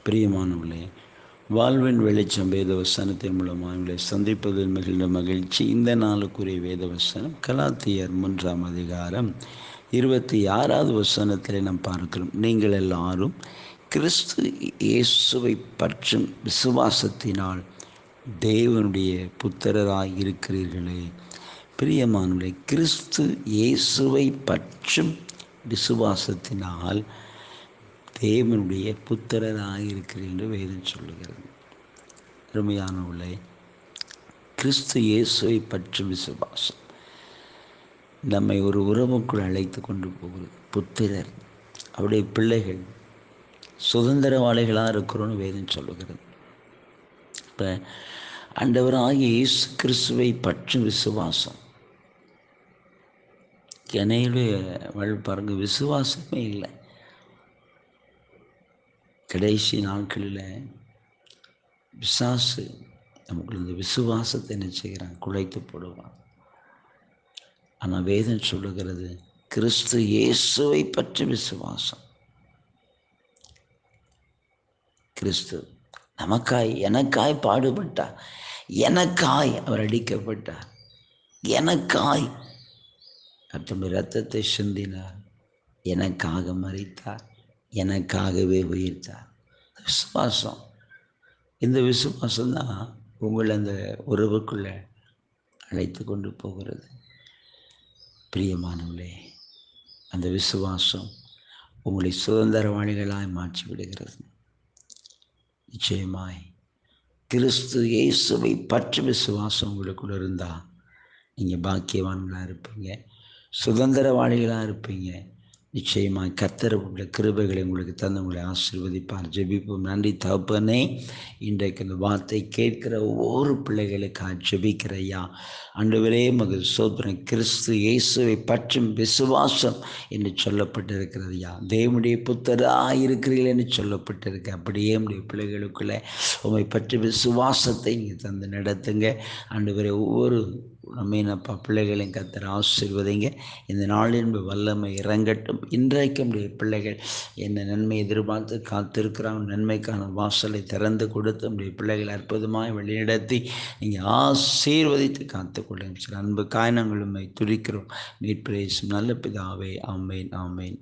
பிரியமானவர்களே, வாழ்வின் வெளிச்சம் வேதவசனத்தின் மூலமாக உங்களை சந்திப்பதில் மிகுந்த மகிழ்ச்சி. இந்த நாளுக்குரிய வேதவசனம் கலாத்தியர் 3ஆம் அதிகாரம் 26வது வசனத்தில் நாம் பார்க்கிறோம். நீங்கள் எல்லாரும் கிறிஸ்து இயேசுவை பற்றும் விசுவாசத்தினால் தேவனுடைய புத்திரராய் இருக்கிறீர்களே. பிரியமானவர்களே, கிறிஸ்து இயேசுவை பற்றும் விசுவாசத்தினால் தேவனுடைய புத்திரராக இருக்கிறீர்கள் என்று வேதம் சொல்லுகிறது. அருமையானவர்களே, கிறிஸ்து இயேசுவை பற்றும் விசுவாசம் நம்மை ஒரு உறவுக்குள் அழைத்து கொண்டு போகிறது. புத்திரர், அவருடைய பிள்ளைகள், சுதந்திரவாளிகளாக இருக்கிறோன்னு வேதம் சொல்லுகிறது. இப்போ ஆண்டவராகிய இயேசு கிறிஸ்துவை பற்றும் விசுவாசம் என்னையுடைய பாருங்க, விசுவாசமே இல்லை. கடைசி நாட்களில் பிசாசு நமக்கு இந்த விசுவாசத்தை என்ன செய்கிறான்? குலைத்து போடுவான். ஆனால் வேதம் சொல்லுகிறது, கிறிஸ்து இயேசுவை பற்றி விசுவாசம். கிறிஸ்து நமக்காய் எனக்காய் பாடுபட்டார், எனக்காய் அவர் அடிக்கப்பட்டார், எனக்காய் தம்முடைய இரத்தத்தை சிந்தினார், எனக்காக மரித்தார், எனக்காகவே உயிர்த்தார். விசுவாசம், இந்த விசுவாசம்தான் உங்களை அந்த உறவுக்குள்ளே அழைத்து கொண்டு போகிறது. பிரியமானவர்களே, அந்த விசுவாசம் உங்களை சுதந்திரவாளிகளாய் மாற்றி விடுகிறது. நிச்சயமாய் கிறிஸ்து இயேசுவை பற்றி விசுவாசம் உங்களுக்குள்ள இருந்தால் நீங்கள் பாக்கியவான்களாக இருப்பீங்க, சுதந்திரவாளிகளாக இருப்பீங்க. நிச்சயமாக கர்த்தர் உள்ள கிருபைகளை உங்களுக்கு தந்து உங்களை ஆசீர்வதிப்பார். ஜெபிப்போம். நன்றி தகப்பனே, இன்றைக்கு இந்த வார்த்தை கேட்கிற ஒவ்வொரு பிள்ளைகளுக்காக ஜெபிக்கிற ஐயா. ஆண்டவரே, மகள் சோதரன் கிறிஸ்து இயேசுவை பற்றும் விசுவாசம் என்று சொல்லப்பட்டிருக்கிறது ஐயா. தேவனுடைய புத்தராக இருக்கிறீர்கள் என்று சொல்லப்பட்டிருக்கு. அப்படியே உடைய பிள்ளைகளுக்குள்ளே உண்மை பற்றி விசுவாசத்தை நீங்கள் தந்து நடத்துங்க. ஆண்டவரே, ஒவ்வொரு நம்மப்பா பிள்ளைகளையும் கர்த்தர் ஆசீர்வதிங்க. இந்த நாளின் வல்லமை இறங்கட்டும். இன்றைக்கு நம்முடைய பிள்ளைகள் என்ன நன்மை எதிர்பார்த்து காத்திருக்கிறாங்க. நன்மைக்கான வாசலை திறந்து கொடுத்து நம்முடைய பிள்ளைகளை அற்புதமாய் வழிநடத்தி நீங்கள் ஆசீர்வதித்து காத்துக்கொள்ளுங்க. சில அன்பு காயனங்களுமை துடிக்கிறோம். மீட்பிரேசும் நல்ல பிதாவே. ஆமேன், ஆமேன்.